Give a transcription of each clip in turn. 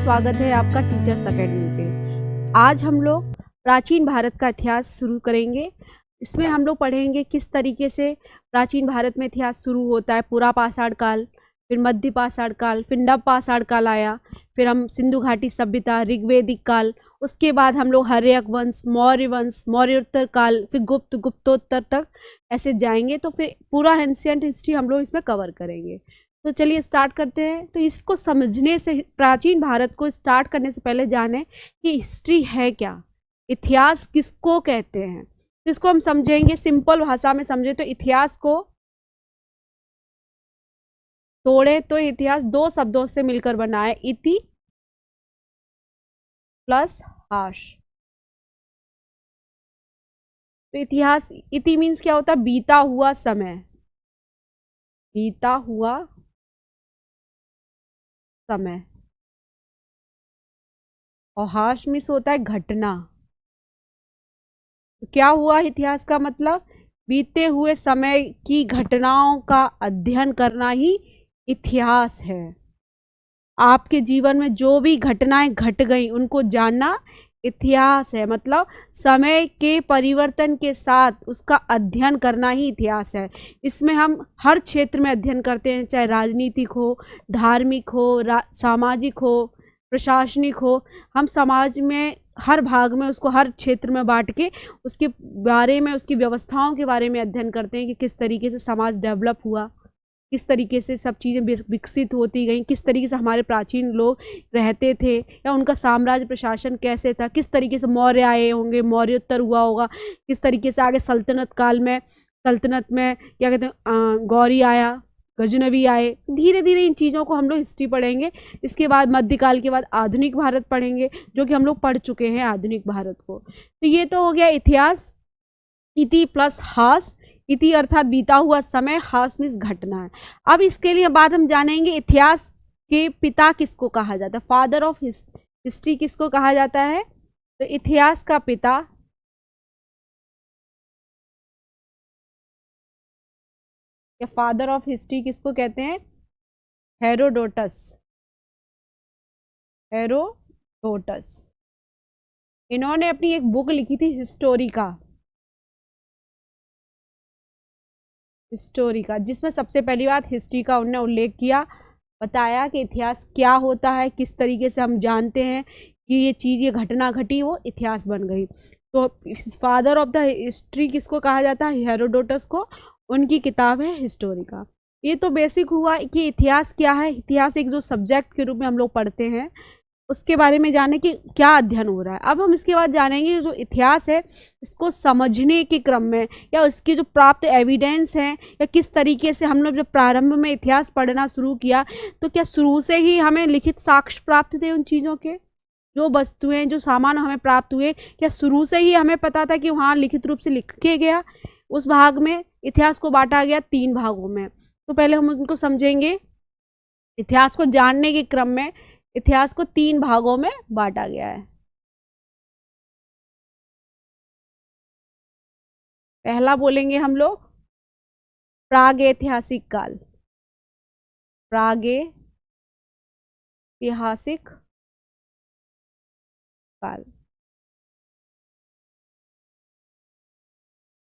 स्वागत है आपका टीचर्स अकेडमी पे। आज हम लोग प्राचीन भारत का इतिहास शुरू करेंगे। इसमें हम लोग पढ़ेंगे किस तरीके से प्राचीन भारत में इतिहास शुरू होता है। पूरा पाषाण काल, फिर मध्य पाषाण काल, फिर नव पाषाण काल आया, फिर हम सिंधु घाटी सभ्यता, ऋग्वेदिक काल, उसके बाद हम लोग हर्यक वंश, मौर्योत्तर काल, फिर गुप्तोत्तर तक ऐसे जाएंगे। तो फिर पूरा एंशिएंट हिस्ट्री हम लोग इसमें कवर करेंगे। तो चलिए स्टार्ट करते हैं। तो इसको समझने से, प्राचीन भारत को स्टार्ट करने से पहले जाने कि हिस्ट्री है क्या, इतिहास किसको कहते हैं। तो इसको हम समझेंगे, सिंपल भाषा में समझे तो इतिहास को तोड़े तो इतिहास दो शब्दों से मिलकर बना है, इति प्लस हास। तो इतिहास, इति मीन्स क्या होता है, बीता हुआ समय, बीता हुआ समय। और हास मीन्स होता है घटना। तो क्या हुआ इतिहास का मतलब, बीते हुए समय की घटनाओं का अध्ययन करना ही इतिहास है। आपके जीवन में जो भी घटनाएं घट गई उनको जानना इतिहास है। मतलब समय के परिवर्तन के साथ उसका अध्ययन करना ही इतिहास है। इसमें हम हर क्षेत्र में अध्ययन करते हैं, चाहे राजनीतिक हो, धार्मिक हो, सामाजिक हो, प्रशासनिक हो। हम समाज में हर भाग में उसको, हर क्षेत्र में बांट के उसके बारे में, उसकी व्यवस्थाओं के बारे में अध्ययन करते हैं कि किस तरीके से समाज डेवलप हुआ, किस तरीके से सब चीज़ें विकसित होती गई, किस तरीके से हमारे प्राचीन लोग रहते थे, या उनका साम्राज्य प्रशासन कैसे था, किस तरीके से मौर्य आए होंगे, मौर्योत्तर हुआ होगा, किस तरीके से आगे सल्तनत काल में, सल्तनत में क्या कहते हैं, गौरी आया, गजनवी आए। धीरे धीरे इन चीज़ों को हम लोग हिस्ट्री पढ़ेंगे। इसके बाद मध्यकाल के बाद आधुनिक भारत पढ़ेंगे, जो कि हम लोग पढ़ चुके हैं आधुनिक भारत को। तो ये तो हो गया इतिहास, इति प्लस हास। इति अर्थात बीता हुआ समय, हास मीन्स घटना है। अब इसके लिए बाद हम जानेंगे इतिहास के पिता किसको कहा जाता है, फादर ऑफ हिस्ट्री किसको कहा जाता है। तो इतिहास का पिता या फादर ऑफ हिस्ट्री किसको कहते हैं, हेरोडोटस। हेरोडोटस, इन्होंने अपनी एक बुक लिखी थी हिस्टोरिका, जिसमें सबसे पहली बात हिस्ट्री का उन्होंने उल्लेख किया, बताया कि इतिहास क्या होता है, किस तरीके से हम जानते हैं कि ये चीज़, ये घटना घटी, वो इतिहास बन गई। तो फादर ऑफ द हिस्ट्री किसको कहा जाता है, हेरोडोटस को। उनकी किताब है हिस्टोरिका। ये तो बेसिक हुआ कि इतिहास क्या है। इतिहास एक जो सब्जेक्ट के रूप में हम लोग पढ़ते हैं, उसके बारे में जाने कि क्या अध्ययन हो रहा है। अब हम इसके बाद जानेंगे जो इतिहास है, इसको समझने के क्रम में, या उसकी जो प्राप्त एविडेंस हैं, या किस तरीके से हम लोग जब प्रारंभ में इतिहास पढ़ना शुरू किया, तो क्या शुरू से ही हमें लिखित साक्ष्य प्राप्त थे उन चीज़ों के, जो वस्तुएं, जो सामान हमें प्राप्त हुए, क्या शुरू से ही हमें पता था कि वहाँ लिखित रूप से लिख के गया। उस भाग में इतिहास को बांटा गया 3 भागों में। तो पहले हम उनको समझेंगे। इतिहास को जानने के क्रम में इतिहास को 3 भागों में बांटा गया है। पहला बोलेंगे हम लोग प्रागैतिहासिक काल। प्रागैतिहासिक काल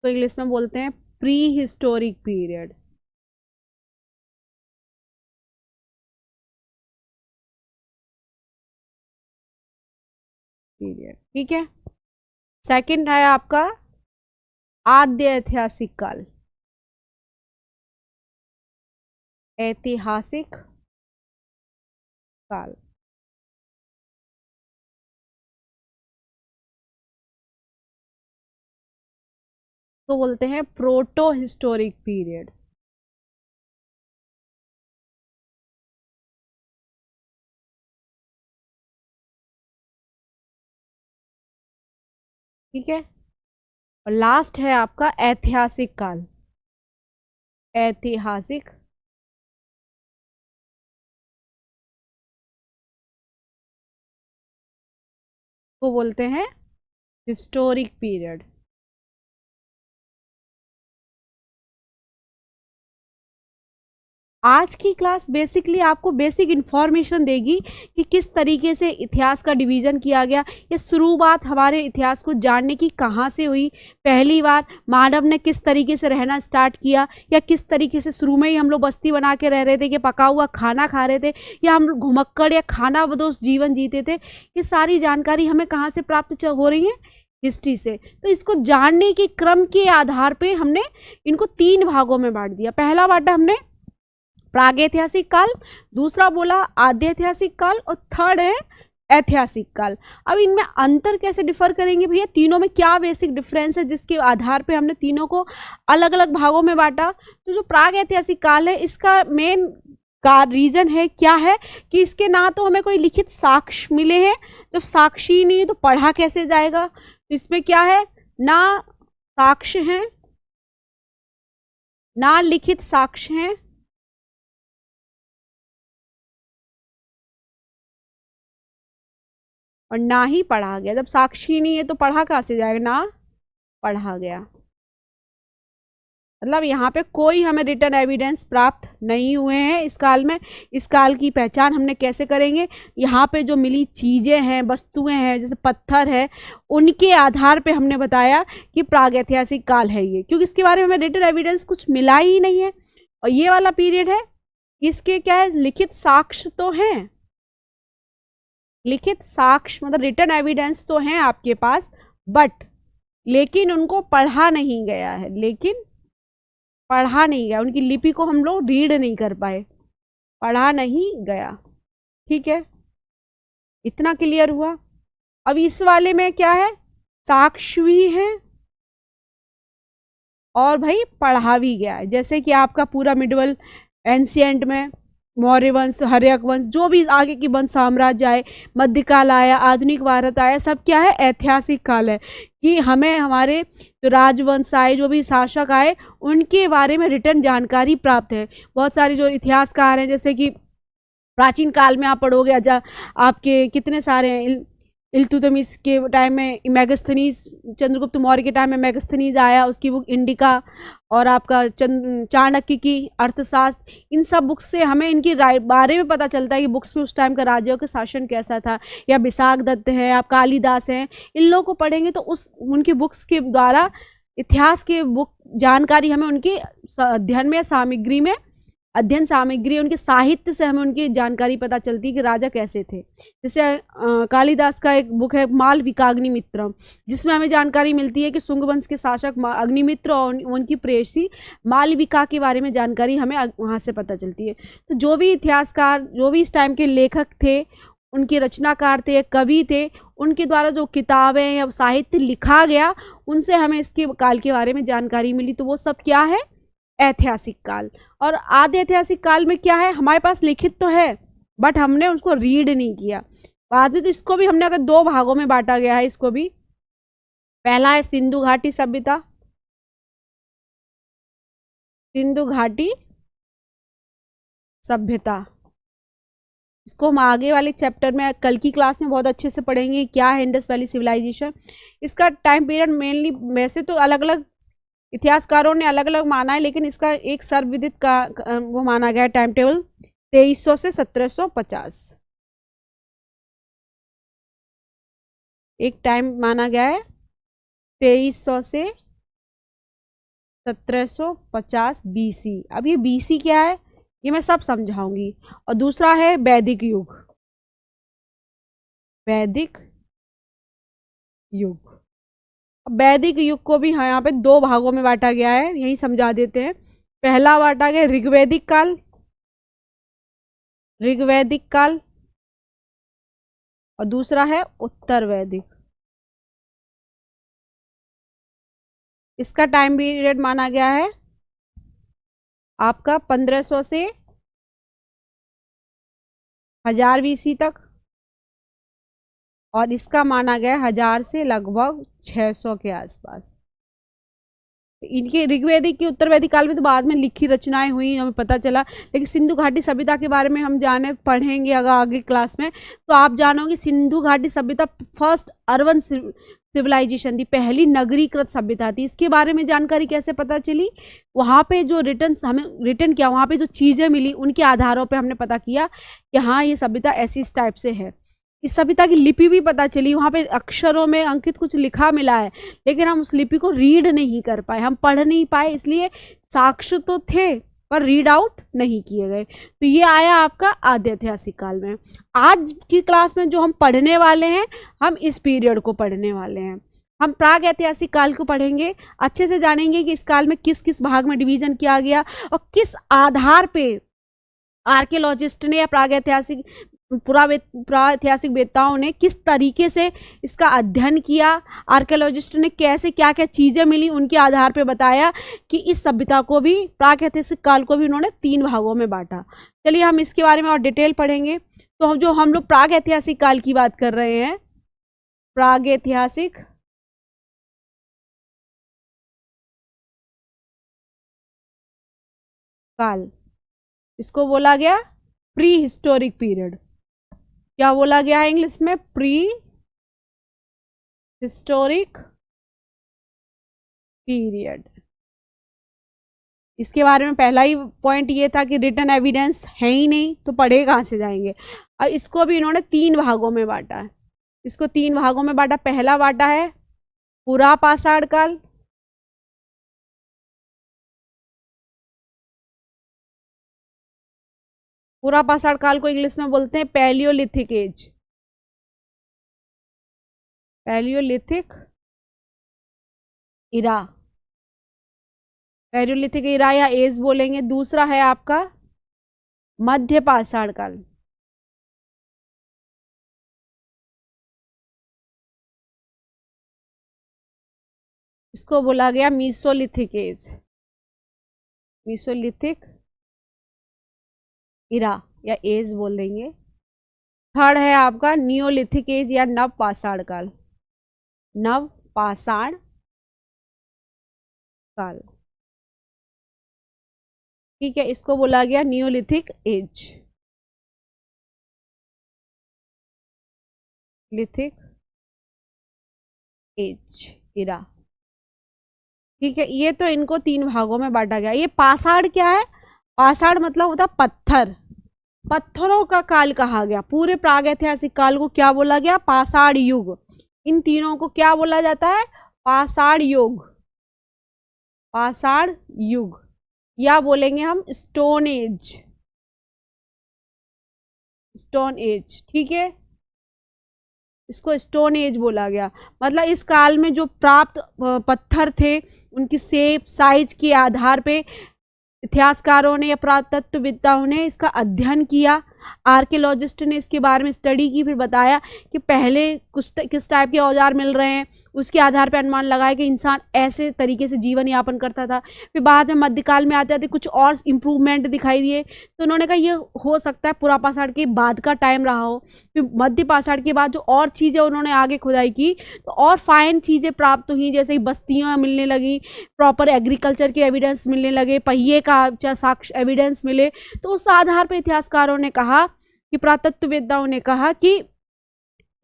तो इंग्लिश में बोलते हैं प्री हिस्टोरिक पीरियड। ठीक है। सेकंड है आपका आद्य ऐतिहासिक काल। ऐतिहासिक काल तो बोलते हैं प्रोटो हिस्टोरिक पीरियड। ठीक है। और लास्ट है आपका ऐतिहासिक काल। ऐतिहासिक को बोलते हैं हिस्टोरिक पीरियड। आज की क्लास बेसिकली आपको बेसिक इन्फॉर्मेशन देगी कि किस तरीके से इतिहास का डिवीज़न किया गया, या शुरुआत हमारे इतिहास को जानने की कहाँ से हुई, पहली बार मानव ने किस तरीके से रहना स्टार्ट किया, या किस तरीके से शुरू में ही हम लोग बस्ती बना के रह रहे थे कि पका हुआ खाना खा रहे थे, या हम घुमक्कड़ या खाना बदोश जीवन जीते थे। ये सारी जानकारी हमें कहाँ से प्राप्त हो रही है? हिस्ट्री से। तो इसको जानने के क्रम के आधार पे हमने इनको 3 भागों में बांट दिया। पहला बांटा हमने प्रागैतिहासिक काल, दूसरा बोला आद्य ऐतिहासिक काल, और थर्ड है ऐतिहासिक काल। अब इनमें अंतर कैसे डिफर करेंगे भैया, तीनों में क्या बेसिक डिफरेंस है जिसके आधार पे हमने तीनों को अलग अलग भागों में बांटा। तो जो प्रागैतिहासिक काल है, इसका मेन का रीजन है क्या है कि इसके ना तो हमें कोई लिखित साक्ष्य मिले हैं, जब साक्षी नहीं तो पढ़ा कैसे जाएगा। तो इसमें क्या है, ना साक्ष्य है, ना लिखित साक्ष्य है, और ना ही पढ़ा गया। जब साक्षी नहीं है तो पढ़ा कहाँ से जाएगा, ना पढ़ा गया। मतलब यहाँ पे कोई हमें रिटर्न एविडेंस प्राप्त नहीं हुए हैं इस काल में। इस काल की पहचान हमने कैसे करेंगे, यहाँ पे जो मिली चीज़ें हैं, वस्तुएं हैं, जैसे पत्थर है, उनके आधार पे हमने बताया कि प्रागैतिहासिक काल है ये, क्योंकि इसके बारे में हमें रिटर्न एविडेंस कुछ मिला ही नहीं है। और ये वाला पीरियड है, इसके क्या है, लिखित साक्ष्य तो हैं, लिखित साक्ष्य मतलब रिटर्न एविडेंस तो हैं आपके पास, बट लेकिन उनको पढ़ा नहीं गया है, लेकिन पढ़ा नहीं गया, उनकी लिपि को हम लोग रीड नहीं कर पाए, पढ़ा नहीं गया। ठीक है, इतना क्लियर हुआ। अब इस वाले में क्या है, साक्ष्य भी है और भाई पढ़ा भी गया है। जैसे कि आपका पूरा मिडवल एंशिएंट में मौर्य वंश, हर्यक वंश, जो भी आगे की वंश साम्राज्य आए, मध्यकाल आया, आधुनिक भारत आया, सब क्या है, ऐतिहासिक काल है। कि हमें हमारे जो राजवंश आए, जो भी शासक आए, उनके बारे में रिटर्न जानकारी प्राप्त है। बहुत सारे जो इतिहासकार हैं, जैसे कि प्राचीन काल में आप पढ़ोगे, आपके कितने सारे हैं, इल्तुतमिश के टाइम में मेगास्थनीज, चंद्रगुप्त मौर्य के टाइम में मेगास्थनीज आया, उसकी बुक इंडिका, और आपका चाणक्य की अर्थशास्त्र, इन सब बुक्स से हमें इनके बारे में पता चलता है कि बुक्स में उस टाइम का राज्यों का शासन कैसा था। या विशाख दत्त है, आप कालिदास हैं, इन लोगों को पढ़ेंगे तो उनकी बुक्स के द्वारा इतिहास के बुक जानकारी हमें उनके अध्ययन में, सामग्री में, अध्ययन सामग्री, उनके साहित्य से हमें उनकी जानकारी पता चलती है कि राजा कैसे थे। जैसे कालिदास का एक बुक है मालविकाग्निमित्रम, जिसमें हमें जानकारी मिलती है कि शुंग वंश के शासक अग्निमित्र और उनकी प्रेयसी मालविका के बारे में जानकारी हमें वहाँ से पता चलती है। तो जो भी इतिहासकार, जो भी इस टाइम के लेखक थे, उनके रचनाकार थे, कवि थे, उनके द्वारा जो किताबें या साहित्य लिखा गया, उनसे हमें इसके काल के बारे में जानकारी मिली। तो वो सब क्या है, ऐतिहासिक काल। और आद्य ऐतिहासिक काल में क्या है, हमारे पास लिखित तो है बट हमने उसको रीड नहीं किया। बाद में तो इसको भी हमने अगर 2 भागों में बांटा गया है, इसको भी। पहला है सिंधु घाटी सभ्यता, सिंधु घाटी सभ्यता। इसको हम आगे वाले चैप्टर में, कल की क्लास में बहुत अच्छे से पढ़ेंगे, क्या है इंडस वैली सिविलाइजेशन। इसका टाइम पीरियड मेनली, वैसे तो अलग अलग इतिहासकारों ने अलग अलग माना है, लेकिन इसका एक सर्वविदित का वो माना गया टाइम टेबल 2300 से 1750, एक टाइम माना गया है 2300 से 1750 BC। अब ये BC क्या है, ये मैं सब समझाऊंगी। और दूसरा है वैदिक युग, वैदिक युग। वैदिक युग को भी यहाँ पे 2 भागों में बांटा गया है, यही समझा देते हैं। पहला बांटा गया ऋग्वैदिक काल, ऋग्वैदिक काल, और दूसरा है उत्तर वैदिक। इसका टाइम पीरियड माना गया है आपका 1500 से 1000 BC तक, और इसका माना गया 1000 से लगभग 600 के आसपास। इनके ऋग्वैदिक की उत्तर वैदिक काल में तो बाद में लिखी रचनाएं हुई, हमें पता चला। लेकिन सिंधु घाटी सभ्यता के बारे में हम जाने पढ़ेंगे अगर आगे क्लास में, तो आप जानोगे सिंधु घाटी सभ्यता फर्स्ट अर्बन सिविलाइजेशन थी, पहली नगरीकृत सभ्यता थी। इसके बारे में जानकारी कैसे पता चली? वहाँ पे जो हमें रिटर्न किया, वहाँ पे जो चीज़ें मिली उनके आधारों पे हमने पता किया कि हाँ ये सभ्यता ऐसी इस टाइप से है। इस सभ्यता की लिपि भी पता चली, वहाँ पे अक्षरों में अंकित कुछ लिखा मिला है, लेकिन हम उस लिपि को रीड नहीं कर पाए, हम पढ़ नहीं पाए, इसलिए साक्ष्य तो थे पर रीड आउट नहीं किए गए। तो ये आया आपका आद्य ऐतिहासिक काल में। आज की क्लास में जो हम पढ़ने वाले हैं, हम इस पीरियड को पढ़ने वाले हैं। हम प्राग ऐतिहासिक काल को पढ़ेंगे, अच्छे से जानेंगे कि इस काल में किस किस भाग में डिवीजन किया गया और किस आधार पे आर्कियोलॉजिस्ट ने या प्रागैतिहासिक पुराऐतिहासिक वेत्ताओं ने किस तरीके से इसका अध्ययन किया, आर्कियोलॉजिस्ट ने कैसे क्या क्या चीज़ें मिली उनके आधार पे बताया कि इस सभ्यता को भी, प्रागैतिहासिक काल को भी उन्होंने 3 भागों में बांटा। चलिए हम इसके बारे में और डिटेल पढ़ेंगे। तो जो हम लोग प्रागैतिहासिक काल की बात कर रहे हैं, प्रागैतिहासिक काल, इसको बोला गया प्री हिस्टोरिक पीरियड। क्या बोला गया है इंग्लिश में? Pre historic period. इसके बारे में पहला ही पॉइंट ये था कि रिटन एविडेंस है ही नहीं, तो पढ़े कहाँ से जाएंगे। और इसको भी इन्होंने 3 भागों में बांटा है। इसको 3 भागों में बांटा। पहला बांटा है पुरापाषाण काल, पुरापाषाण काल को इंग्लिश में बोलते हैं पैलियोलिथिक एज, पैलियोलिथिक इरा, पैलियोलिथिक इरा या एज बोलेंगे। दूसरा है आपका मध्य पाषाण काल, इसको बोला गया मीसोलिथिक एज, मीसोलिथिक इरा या एज बोल देंगे। थर्ड है आपका नियोलिथिक एज या नव पाषाण काल, नव पाषाण काल, ठीक है, इसको बोला गया नियोलिथिक एज, लिथिक एज इरा, ठीक है। ये तो इनको 3 भागों में बांटा गया। ये पाषाण क्या है? पाषाण मतलब होता पत्थर, पत्थरों का काल कहा गया। पूरे प्रागैतिहासिक काल को क्या बोला गया? पाषाण युग। इन तीनों को क्या बोला जाता है? पाषाण युग, पाषाण युग, या बोलेंगे हम स्टोन एज, स्टोन एज, ठीक है, इसको स्टोन एज बोला गया। मतलब इस काल में जो प्राप्त पत्थर थे उनकी शेप साइज के आधार पे इतिहासकारों ने या पुरातत्वविदों ने इसका अध्ययन किया, आर्कियोलॉजिस्ट ने इसके बारे में स्टडी की, फिर बताया कि पहले किस टाइप के औजार मिल रहे हैं, उसके आधार पर अनुमान लगाया कि इंसान ऐसे तरीके से जीवन यापन करता था। फिर बाद में मध्यकाल में आते आते कुछ और इम्प्रूवमेंट दिखाई दिए, तो उन्होंने कहा ये हो सकता है पुरापाषाण के बाद का टाइम रहा हो। फिर मध्य पाषाण के बाद जो और चीज़ें उन्होंने आगे खुदाई की तो और फाइन चीज़ें प्राप्त हुई, जैसे बस्तियाँ मिलने लगी, प्रॉपर एग्रीकल्चर के एविडेंस मिलने लगे, पहिए का साक्ष्य एविडेंस मिले। तो उस आधार पर इतिहासकारों ने कहा कि पुरातत्ववेत्ताओं ने कहा कि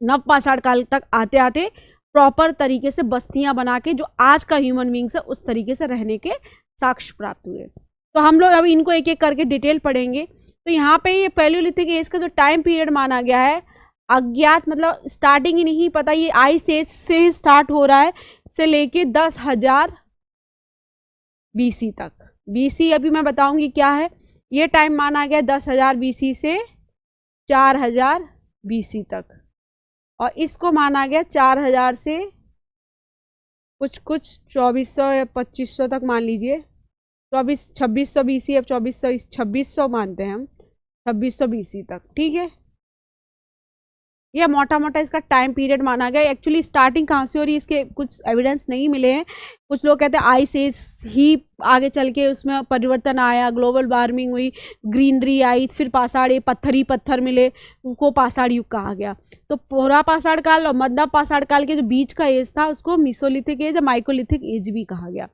नव पाषाण काल तक आते आते प्रॉपर तरीके से बस्तियां बना के जो आज का ह्यूमन बींग्स है उस तरीके से रहने के साक्ष्य प्राप्त हुए। तो हम लोग अभी इनको एक एक करके डिटेल पढ़ेंगे। तो यहाँ पे ये पैलियोलिथिक एज का जो टाइम पीरियड माना गया है, अज्ञात मतलब स्टार्टिंग ही नहीं पता, ये आइस एज से ही स्टार्ट हो रहा है, से लेके 10,000 BC तक। BC अभी मैं बताऊंगी क्या है। ये टाइम माना गया 10,000 BC से 4,000 BC तक, और इसको माना गया 4,000 से कुछ 2400 या 2500 तक मान लीजिए, 2600 BC, अब 2600 मानते हैं हम, 2600 BC तक, ठीक है। यह मोटा मोटा इसका टाइम पीरियड माना गया। एक्चुअली स्टार्टिंग कहाँ से हो रही है इसके कुछ एविडेंस नहीं मिले हैं। कुछ लोग कहते हैं आइस एज ही आगे चल के उसमें परिवर्तन आया, ग्लोबल वार्मिंग हुई, ग्रीनरी आई, फिर पाषाण पत्थर ही पत्थर मिले, उनको पाषाण युग कहा गया। तो पुरापाषाण काल और मध्य पाषाण काल के जो बीच का एज था उसको मीसोलिथिक एज या माइकोलिथिक एज भी कहा गया।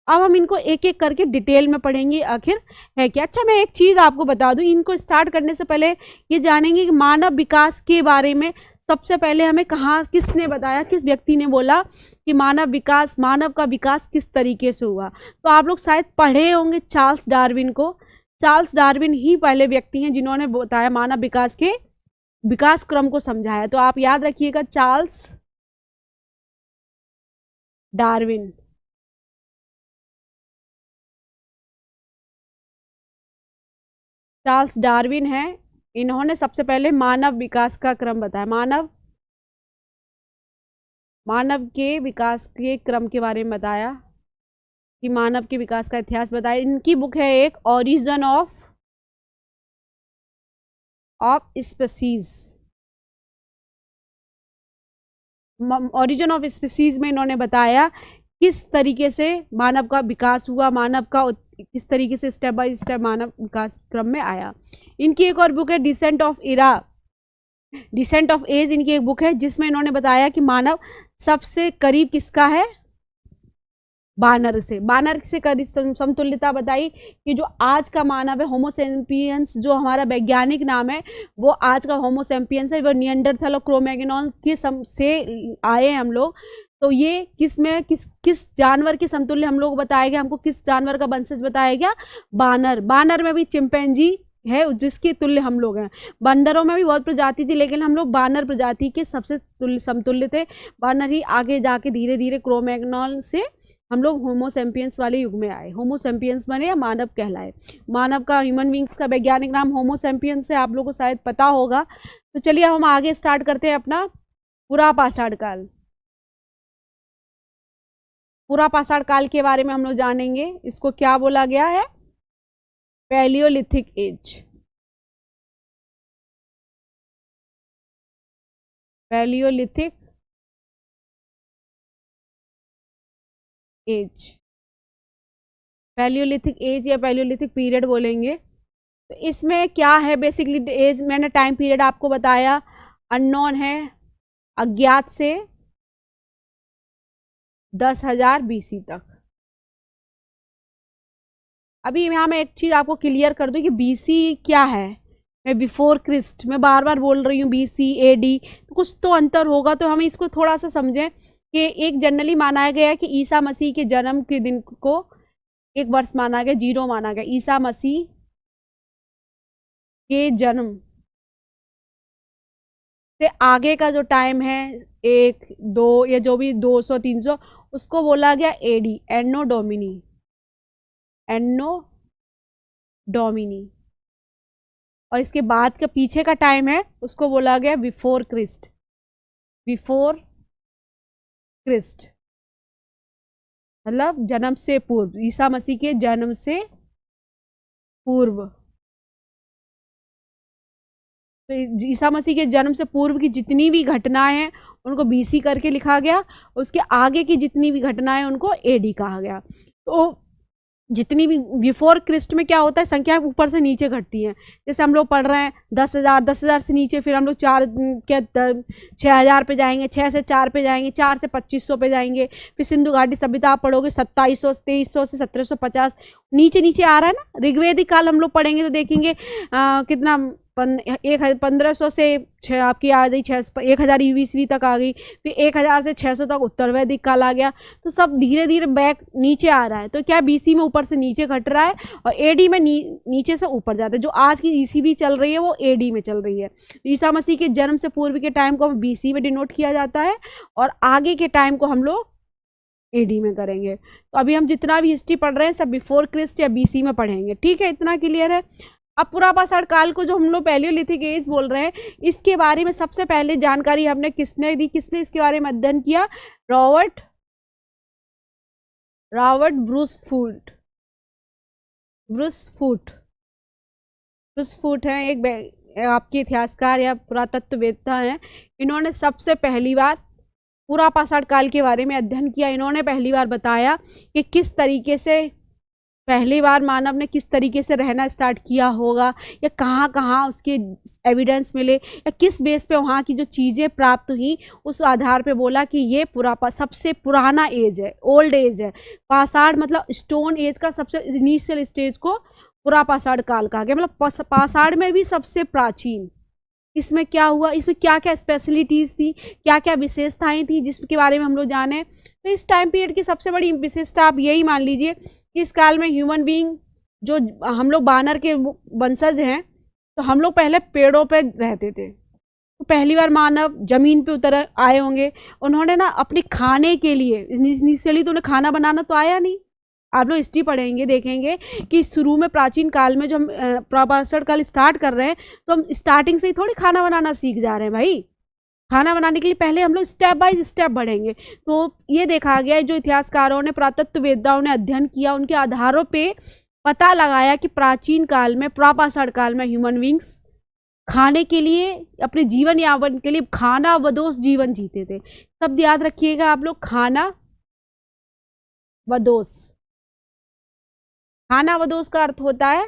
अब हम इनको एक एक करके डिटेल में पढ़ेंगे आखिर है क्या। अच्छा, मैं एक चीज़ आपको बता दूं, इनको स्टार्ट करने से पहले ये जानेंगे कि मानव विकास के बारे में सबसे पहले हमें कहाँ, किसने बताया, किस व्यक्ति ने बोला कि मानव का विकास किस तरीके से हुआ? तो आप लोग शायद पढ़े होंगे चार्ल्स डार्विन को। चार्ल्स डार्विन ही पहले व्यक्ति हैं जिन्होंने बताया, मानव विकास के विकास क्रम को समझाया। तो आप याद रखिएगा, चार्ल्स डार्विन। चार्ल्स डार्विन है, इन्होंने सबसे पहले मानव विकास का क्रम बताया। मानव के विकास के क्रम के बारे में बताया, कि मानव के विकास का इतिहास बताया। इनकी बुक है एक, origin of species. Origin of species में इन्होंने बताया किस तरीके से मानव का विकास हुआ, मानव का किस तरीके से स्टेप बाय स्टेप मानव विकास क्रम में आया। इनकी एक और बुक है डिसेंट ऑफ एज, इनकी एक बुक है जिसमें इन्होंने बताया कि मानव सबसे करीब किसका है, बानर से करीब समतुल्यता बताई, कि जो आज का मानव है होमो सेपियंस, जो हमारा वैज्ञानिक नाम है, वो आज का होमो सेपियंस है, वो निएंडरथल और क्रो-मैग्नोन के से आए हैं हम लोग। तो ये किस जानवर के समतुल्य हम लोग बताया गया, हमको किस जानवर का वंशज बताया गया, बानर में भी चिंपैंजी है जिसके तुल्य हम लोग हैं। बंदरों में भी बहुत प्रजाति थी, लेकिन हम लोग बानर प्रजाति के सबसे समतुल्य थे। बानर ही आगे जाके धीरे धीरे क्रो-मैग्नोन से हम लोग होमो सेपियंस वाले युग में आए। होमो सेपियंस बने या मानव कहलाए। मानव का, ह्यूमन बींग्स का वैज्ञानिक नाम होमो सेपियंस है, आप लोगों को शायद पता होगा। तो चलिए हम आगे स्टार्ट करते हैं अपना पूरा पाषाण काल। पूरा पाषाण काल के बारे में हम लोग जानेंगे। इसको क्या बोला गया है, palaeolithic age. Palaeolithic age, palaeolithic age या पैलियोलिथिक पीरियड बोलेंगे। तो इसमें क्या है बेसिकली एज, मैंने टाइम पीरियड आपको बताया, अननोन है, अज्ञात से 10,000 BC तक। अभी यहाँ मैं एक चीज आपको क्लियर कर दूं कि BC क्या है। मैं बिफोर क्रिस्ट, मैं बार बार बोल रही हूँ BC AD, तो कुछ तो अंतर होगा। तो हम इसको थोड़ा सा समझें कि एक जनरली माना गया कि ईसा मसीह के जन्म के दिन को एक वर्ष माना गया, 0 माना गया। ईसा मसीह के जन्म से आगे का जो टाइम है 1, 2 या जो भी 200, 300, उसको बोला गया AD, एन्नो डोमिनी। और इसके बाद का पीछे का टाइम है उसको बोला गया बिफोर क्रिस्ट, मतलब जन्म से पूर्व, ईसा मसीह के जन्म से पूर्व। तो ईसा मसीह के जन्म से पूर्व की जितनी भी घटनाएं हैं उनको BC करके लिखा गया, उसके आगे की जितनी भी घटनाएं उनको AD कहा गया। तो जितनी भी बिफोर क्रिस्ट में क्या होता है, संख्या ऊपर से नीचे घटती हैं। जैसे हम लोग पढ़ रहे हैं 10,000 से नीचे, फिर हम लोग 6,000 पे जाएंगे, 6 से 4 पे जाएंगे, 4 से 2500 पे जाएंगे। फिर सिंधु घाटी सभ्यता आप पढ़ोगे 2700 से 2300 से 1750, नीचे नीचे आ रहा है ना। ऋग्वेदिक काल हम लोग पढ़ेंगे तो देखेंगे कितना 1500 से आपकी आ गई 1000 ईस्वी तक आ गई, फिर 1000 से 600 तक उत्तर वैदिक काल आ गया। तो सब धीरे धीरे बैक नीचे आ रहा है। तो क्या BC में ऊपर से नीचे घट रहा है और AD में नीचे से ऊपर जाता है। जो आज की ECV चल रही है वो AD में चल रही है। ईसा मसीह के जन्म से पूर्व के टाइम को BC में डिनोट किया जाता है और आगे के टाइम को हम लोग AD में करेंगे। तो अभी हम जितना भी हिस्ट्री पढ़ रहे हैं सब बिफोर क्रिस्ट या BC में पढ़ेंगे, ठीक है, इतना क्लियर है। अब पूरा पाषाण काल को जो हम लोग पैलियोलिथिक एज बोल रहे हैं, इसके बारे में सबसे पहले जानकारी हमने किसने दी, किसने इसके बारे में अध्ययन किया, रॉबर्ट ब्रूसफूट हैं, एक आपके इतिहासकार या पुरातत्ववेत्ता हैं। इन्होंने सबसे पहली बार पूरा पाषाण काल के बारे में अध्ययन किया। इन्होंने पहली बार बताया कि किस तरीके से पहली बार मानव ने किस तरीके से रहना स्टार्ट किया होगा, या कहाँ कहाँ उसके एविडेंस मिले, या किस बेस पे वहाँ की जो चीज़ें प्राप्त हुई उस आधार पे बोला कि ये सबसे पुराना एज है, ओल्ड एज है। पाषाण मतलब स्टोन एज का सबसे इनिशियल स्टेज को पूरा पाषाण काल कहा गया, मतलब पाषाण में भी सबसे प्राचीन। इसमें क्या हुआ, इसमें क्या क्या स्पेशलिटीज़ थी, क्या क्या विशेषताएं थी जिसके बारे में हम लोग जाने। तो इस टाइम पीरियड की सबसे बड़ी विशेषता आप यही मान लीजिए कि इस काल में ह्यूमन बीइंग, जो हम लोग बानर के वंशज हैं, तो हम लोग पहले पेड़ों पे रहते थे। तो पहली बार मानव जमीन पे उतर आए होंगे। उन्होंने ना अपने खाने के लिए, इनिशियली तो उन्हें खाना बनाना तो आया नहीं। आप लोग हिस्ट्री पढ़ेंगे देखेंगे कि शुरू में प्राचीन काल में जो हम प्रभाषण काल स्टार्ट कर रहे हैं, तो हम स्टार्टिंग से ही थोड़ी खाना बनाना सीख जा रहे हैं भाई। खाना बनाने के लिए पहले हम लोग स्टेप बाय स्टेप बढ़ेंगे। तो ये देखा गया है, जो इतिहासकारों ने, पुरातत्ववेत्ताओं ने अध्ययन किया, उनके आधारों पे पता लगाया कि प्राचीन काल में, प्रापाषाण काल में ह्यूमन बींग्स खाने के लिए, अपने जीवन यापन के लिए खाना वदोष जीवन जीते थे। शब्द याद रखिएगा आप लोग, खाना वदोष। खाना वदोष का अर्थ होता है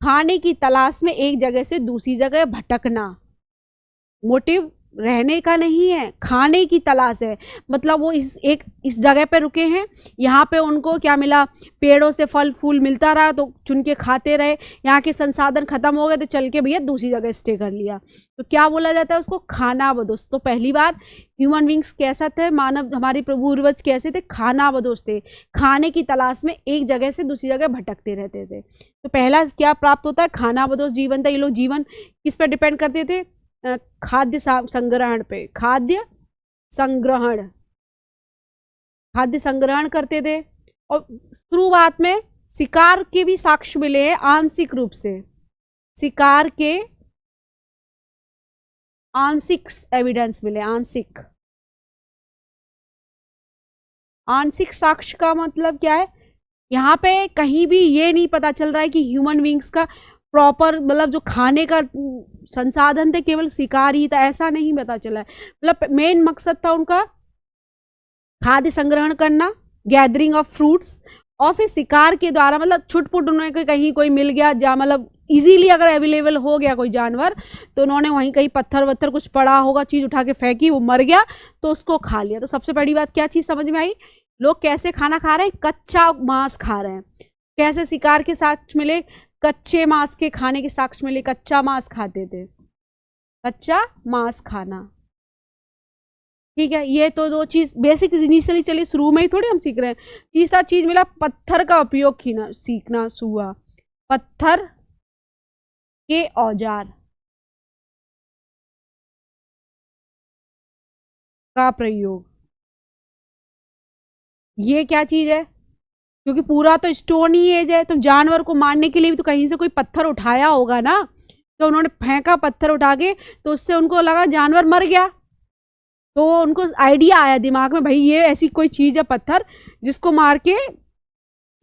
खाने की तलाश में एक जगह से दूसरी जगह भटकना। मोटिव रहने का नहीं है, खाने की तलाश है। मतलब वो इस जगह पे रुके हैं, यहाँ पे उनको क्या मिला, पेड़ों से फल फूल मिलता रहा तो चुन के खाते रहे। यहाँ के संसाधन खत्म हो गए तो चल के भैया दूसरी जगह स्टे कर लिया। तो क्या बोला जाता है उसको, खानाबदोश। तो पहली बार ह्यूमन बींग्स कैसा थे, मानव हमारे पूर्वज कैसे थे, खानाबदोश थे। खाने की तलाश में एक जगह से दूसरी जगह भटकते रहते थे। तो पहला क्या प्राप्त होता है, खानाबदोश जीवन था। ये लोग जीवन किस पर डिपेंड करते थे, खाद्य संग्रहण पे। खाद्य संग्रहण, खाद्य संग्रहण करते थे। और शुरुआत में शिकार के भी साक्ष्य मिले हैं आंशिक रूप से। शिकार के आंशिक एविडेंस मिले, आंशिक साक्ष्य का मतलब क्या है, यहाँ पे कहीं भी ये नहीं पता चल रहा है कि ह्यूमन बींग्स का प्रॉपर, मतलब जो खाने का संसाधन थे केवल शिकार ही था, ऐसा नहीं पता चला है। मतलब मेन मकसद था उनका खाद्य संग्रहण करना, गैदरिंग ऑफ फ्रूट्स, और फिर शिकार के द्वारा, मतलब छुटपुट उन्हें कहीं कोई मिल गया, जहाँ मतलब इजीली अगर अवेलेबल हो गया कोई जानवर, तो उन्होंने वहीं कहीं पत्थर वत्थर कुछ पड़ा होगा, चीज उठा के फेंकी, वो मर गया तो उसको खा लिया। तो सबसे बड़ी बात क्या चीज समझ में आई, लोग कैसे खाना खा रहे हैं, कच्चा मांस खा रहे हैं। कैसे शिकार के साथ मिले, कच्चे मांस के खाने के साक्ष्य मिले, कच्चा मांस खाते थे, कच्चा मांस खाना। ठीक है, ये तो दो चीज बेसिक इनिशियली, चलिए शुरू में ही थोड़ी हम सीख रहे हैं। तीसरा चीज मिला, पत्थर का उपयोग सीखना हुआ, पत्थर के औजार का प्रयोग। ये क्या चीज है, क्योंकि पूरा तो स्टोन ही एज है, तो जानवर को मारने के लिए भी तो कहीं से कोई पत्थर उठाया होगा ना। तो उन्होंने फेंका पत्थर उठा के, तो उससे उनको लगा जानवर मर गया, तो उनको आइडिया आया दिमाग में, भाई ये ऐसी कोई चीज है पत्थर जिसको मार के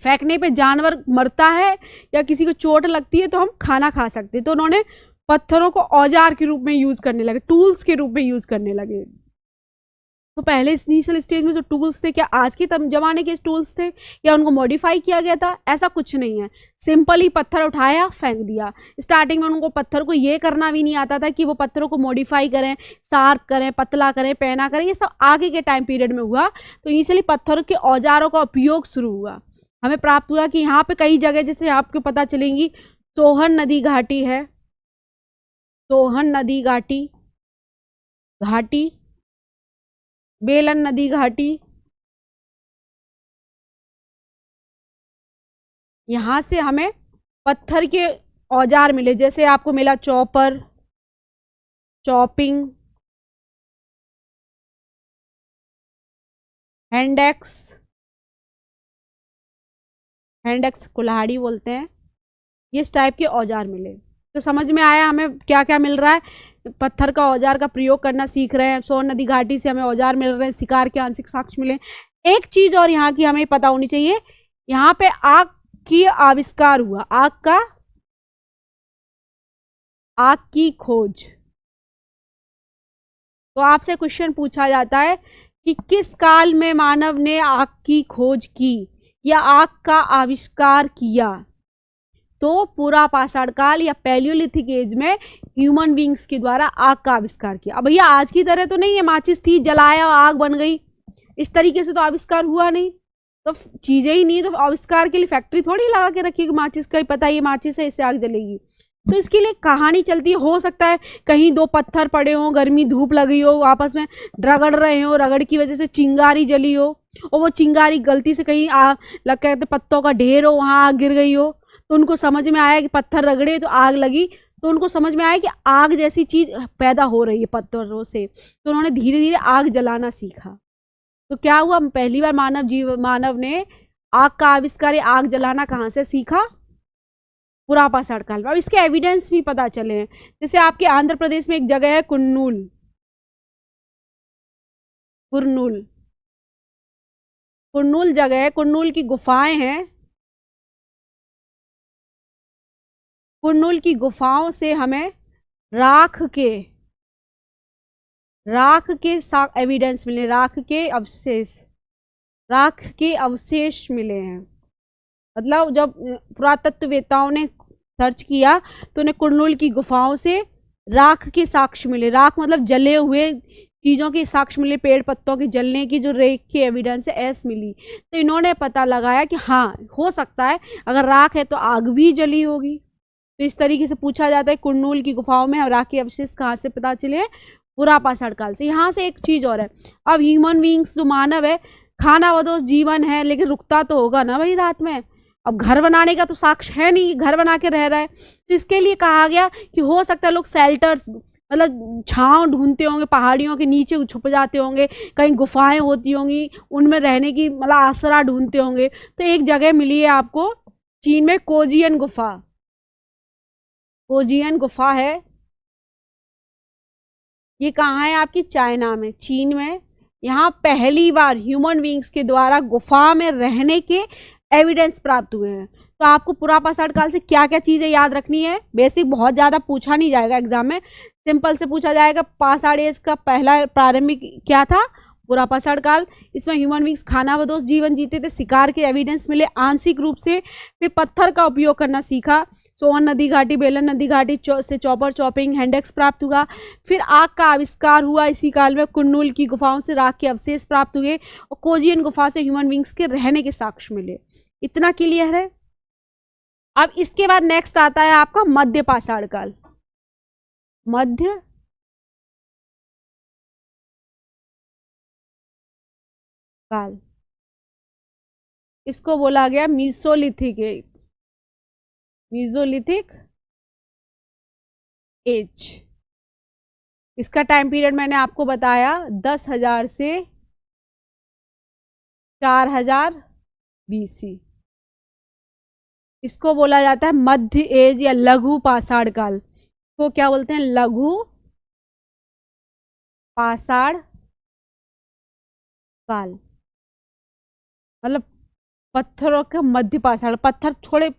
फेंकने पे जानवर मरता है या किसी को चोट लगती है तो हम खाना खा सकते हैं। तो उन्होंने पत्थरों को औजार के रूप में यूज करने लगे, टूल्स के रूप में यूज करने लगे। तो पहले इनिशियल स्टेज में जो टूल्स थे, क्या आज के जमाने के टूल्स थे या उनको मॉडिफाई किया गया था, ऐसा कुछ नहीं है। सिंपल ही पत्थर उठाया फेंक दिया। स्टार्टिंग में उनको पत्थर को ये करना भी नहीं आता था कि वो पत्थरों को मॉडिफाई करें, शार्प करें, पतला करें, पैना करें, ये सब आगे के टाइम पीरियड में हुआ। तो इनिशियली पत्थरों के औजारों का उपयोग शुरू हुआ। हमें प्राप्त हुआ कि यहाँ पे कई जगह, जैसे आपको पता चलेंगी, सोहन नदी घाटी है, सोहन नदी घाटी, बेलन नदी घाटी, यहां से हमें पत्थर के औजार मिले। जैसे आपको मिला चॉपर, चॉपिंग, हैंडेक्स, कुल्हाड़ी बोलते हैं, ये इस टाइप के औजार मिले। तो समझ में आया हमें क्या क्या मिल रहा है, पत्थर का औजार का प्रयोग करना सीख रहे हैं। सोन नदी घाटी से हमें औजार मिल रहे हैं, शिकार के आंशिक साक्ष्य मिले। एक चीज और यहाँ की हमें पता होनी चाहिए, यहाँ पे आग की आविष्कार हुआ, आग की खोज। तो आपसे क्वेश्चन पूछा जाता है कि किस काल में मानव ने आग की खोज की या आग का आविष्कार किया। तो पूरा पाषाण काल या पैलियोलिथिक एज में ह्यूमन बींग्स के द्वारा आग का आविष्कार किया। अब भैया आज की तरह तो नहीं है, माचिस थी जलाया आग बन गई, इस तरीके से तो आविष्कार हुआ नहीं। तो चीजें ही नहीं, तो आविष्कार के लिए फैक्ट्री थोड़ी लगा के रखी कि माचिस का ही पता, ये माचिस है इससे आग जलेगी। तो इसके लिए कहानी चलती है। हो सकता है कहीं दो पत्थर पड़े हों, गर्मी धूप लगी हो, आपस में रगड़ रहे हो, रगड़ की वजह से चिंगारी जली हो, और वो चिंगारी गलती से कहीं लग कहते पत्तों का ढेर हो, वहां आग गिर गई हो, तो उनको समझ में आया कि पत्थर रगड़े तो आग लगी, तो उनको समझ में आया कि आग जैसी चीज पैदा हो रही है पत्थरों से, तो उन्होंने धीरे धीरे आग जलाना सीखा। तो क्या हुआ, पहली बार मानव ने आग का आविष्कार, आग जलाना कहाँ से सीखा? पुरापाषाण काल में। अब इसके एविडेंस भी पता चले हैं। जैसे आपके आंध्र प्रदेश में एक जगह है कुर्नूल, कुर्नूल कुर्नूल जगह है, कुर्नूल की गुफाएं हैं। कुर्नूल की गुफाओं से हमें राख के एविडेंस मिले, राख के अवशेष मिले हैं। मतलब जब पुरातत्ववेत्ताओं ने सर्च किया तो उन्हें कुर्नूल की गुफाओं से राख के साक्ष्य मिले। राख मतलब जले हुए चीजों के साक्ष्य मिले, पेड़ पत्तों की जलने की जो रेख की एविडेंस है एस मिली। तो इन्होंने पता लगाया कि हाँ हो सकता है, अगर राख है तो आग भी जली होगी। तो इस तरीके से पूछा जाता है कुर्नूल की गुफाओं में राख के अवशेष कहाँ से पता चले? पुरापाषाण काल से। यहाँ से एक चीज और है, अब ह्यूमन बींग्स जो मानव है, खानाबदोश जीवन है, लेकिन रुकता तो होगा ना भाई रात में। अब घर बनाने का तो साक्ष्य है नहीं, घर बना के रह रहा है, तो इसके लिए कहा गया कि हो सकता है लोग शेल्टर्स मतलब छांव ढूंढते होंगे, पहाड़ियों के नीचे छुप जाते होंगे, कहीं गुफाएं होती होंगी, उनमें रहने की मतलब आसरा ढूंढते होंगे। तो एक जगह मिली है आपको चीन में, कोजियन गुफा। कोजियन गुफा है, ये कहाँ है आपकी? चाइना में, चीन में। यहाँ पहली बार ह्यूमन बींग्स के द्वारा गुफा में रहने के एविडेंस प्राप्त हुए हैं। तो आपको पुरापाषाण काल से क्या क्या चीजें याद रखनी है? बेसिक बहुत ज्यादा पूछा नहीं जाएगा एग्जाम में, सिंपल से पूछा जाएगा। पाषाण एज का पहला प्रारंभिक क्या था? पुरापाषाण काल। इसमें ह्यूमन बींग्स खानाबदोश जीवन जीते थे, शिकार के एविडेंस मिले आंशिक रूप से, फिर पत्थर का उपयोग करना सीखा, सोन नदी घाटी, बेलन नदी घाटी से चॉपर चॉपिंग हैंडेक्स प्राप्त हुआ, फिर आग का आविष्कार हुआ इसी काल में, कुर्नूल की गुफाओं से राख के अवशेष प्राप्त हुए, और कोजियन गुफा से ह्यूमन बींग्स के रहने के साक्ष्य मिले। इतना क्लियर है? अब इसके बाद नेक्स्ट आता है आपका मध्य पाषाण काल। मध्य काल, इसको बोला गया मीसोलिथिक एज। इसका टाइम पीरियड मैंने आपको बताया 10,000 से 4,000 BC। इसको बोला जाता है मध्य एज या लघु पाषाण काल। इसको क्या बोलते हैं? लघु पाषाण काल। मतलब पत्थरों के मध्य पाषाण, पत्थर थोड़े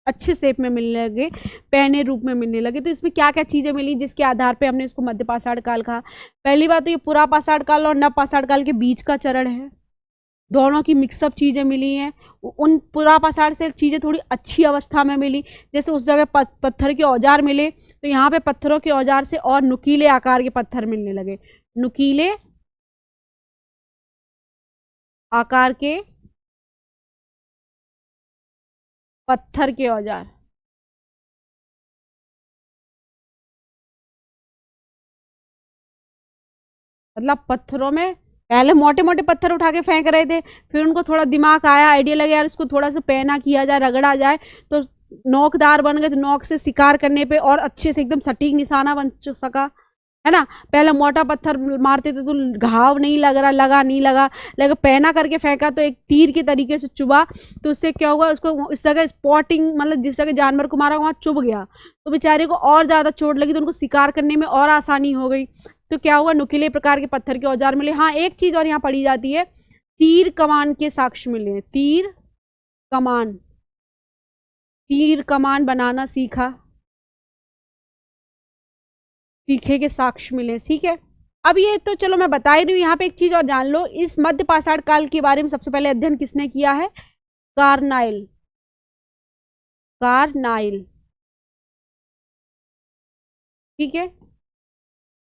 अच्छे शेप में मिलने लगे, पैने रूप में मिलने लगे। तो इसमें क्या क्या चीजें मिली जिसके आधार पे हमने इसको मध्य पाषाण काल कहा? पहली बात तो ये पुरापाषाण काल और नव पाषाण काल के बीच का चरण है, दोनों की मिक्सअप चीजें मिली हैं। उन पुरापाषाण से चीजें थोड़ी अच्छी अवस्था में मिली, जैसे उस जगह पत्थर के औजार मिले, तो यहाँ पे पत्थरों के औजार से और नुकीले आकार के पत्थर मिलने लगे, नुकीले आकार के पत्थर के औजार। मतलब पत्थरों में पहले मोटे मोटे पत्थर उठा के फेंक रहे थे, फिर उनको थोड़ा दिमाग आया, आइडिया लगा यार इसको थोड़ा सा पैना किया जाए, रगड़ा जाए, तो नोकदार बन गए। तो नोक से शिकार करने पे और अच्छे से एकदम सटीक निशाना बन सका, है ना। पहले मोटा पत्थर मारते थे तो घाव नहीं लग रहा, लगा नहीं लगा, लेकिन पैना करके फेंका तो एक तीर के तरीके से चुभा, तो उससे क्या हुआ, उसको इस जगह स्पॉटिंग मतलब जिस जगह जानवर को मारा वहां चुभ गया, तो बेचारे को और ज्यादा चोट लगी, तो उनको शिकार करने में और आसानी हो गई। तो क्या हुआ, नुकीले प्रकार के पत्थर के औजार मिले। हाँ एक चीज और यहाँ पढ़ी जाती है, तीर कमान के साक्ष्य मिले, तीर कमान बनाना सीखे के साक्ष्य मिले। ठीक है, अब ये तो चलो मैं बता ही रही हूँ, यहाँ पे एक चीज और जान लो, इस मध्य पाषाण काल के बारे में सबसे पहले अध्ययन किसने किया है? कार्नाइल। ठीक है,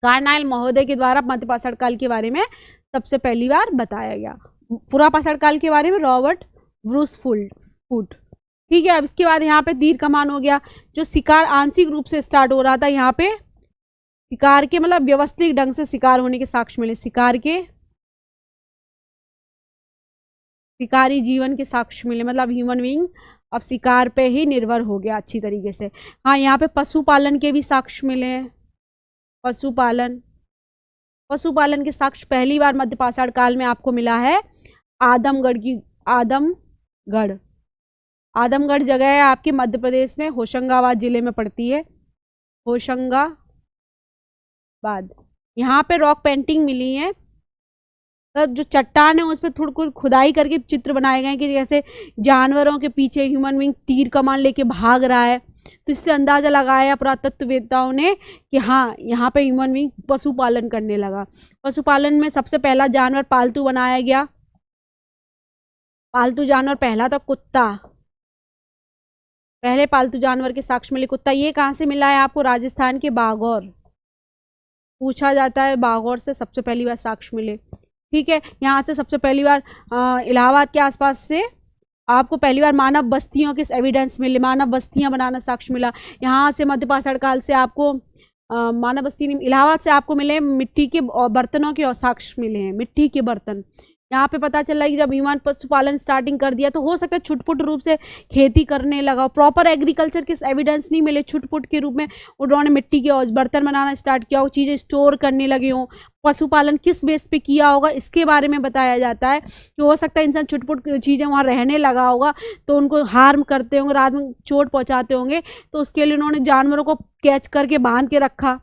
कार्नाइल महोदय के द्वारा मध्य पाषाण काल के बारे में सबसे पहली बार बताया गया। पुरापाषाण काल के बारे में रॉबर्ट ब्रूस फूट। ठीक है। अब इसके बाद यहाँ पे तीर कमान हो गया। जो शिकार आंशिक रूप से स्टार्ट हो रहा था, यहाँ पे शिकार के मतलब व्यवस्थित ढंग से शिकार होने के साक्ष्य मिले। शिकारी जीवन के साक्ष्य मिले, मतलब ह्यूमन बीइंग अब शिकार पे ही निर्भर हो गया अच्छी तरीके से। हाँ, यहाँ पे पशुपालन के भी साक्ष्य मिले हैं। पशुपालन पशुपालन के साक्ष्य पहली बार मध्य पाषाण काल में आपको मिला है आदमगढ़। आदमगढ़ जगह है आपके मध्य प्रदेश में, होशंगाबाद जिले में पड़ती है। होशंगाबाद। यहाँ पे रॉक पेंटिंग मिली है, मतलब जो चट्टान है उस पर थोड़ी खुदाई करके चित्र बनाए गए हैं कि जैसे जानवरों के पीछे ह्यूमन बीइंग तीर कमान लेके भाग रहा है। तो इससे अंदाजा लगाया पुरातत्ववेत्ताओं ने कि हाँ, यहाँ पे ह्यूमन बीइंग पशुपालन करने लगा। पशुपालन में सबसे पहला जानवर पालतू बनाया गया। पालतू जानवर पहला तो कुत्ता, पहले पालतू जानवर के साक्ष्य मिले कुत्ता। ये कहाँ से मिला है आपको? राजस्थान के बागौर। पूछा जाता है, बागौर से सबसे पहली बार साक्ष्य मिले। ठीक है, यहाँ से सबसे पहली बार इलाहाबाद के आसपास से आपको पहली बार मानव बस्तियों के एविडेंस मिले, मानव बस्तियां बनाना साक्ष्य मिला। यहाँ से मध्य पाषाण काल से आपको मानव बस्ती इलाहाबाद से आपको मिले मिट्टी के बर्तनों के साक्ष्य मिले हैं, मिट्टी के बर्तन। यहाँ पे पता चला कि जब ह्यूमन पशुपालन स्टार्टिंग कर दिया तो हो सकता है छुटपुट रूप से खेती करने लगा, प्रॉपर एग्रीकल्चर के एविडेंस नहीं मिले, छुटपुट के रूप में उन्होंने मिट्टी के बर्तन बनाना स्टार्ट किया हो, चीज़ें स्टोर करने लगे हों। पशुपालन किस बेस पे किया होगा इसके बारे में बताया जाता है कि हो सकता है इंसान छुटपुट चीज़ें वहाँ रहने लगा होगा तो उनको हार्म करते होंगे, रात में चोट पहुँचाते होंगे, तो उसके लिए उन्होंने जानवरों को कैच करके बांध के रखा।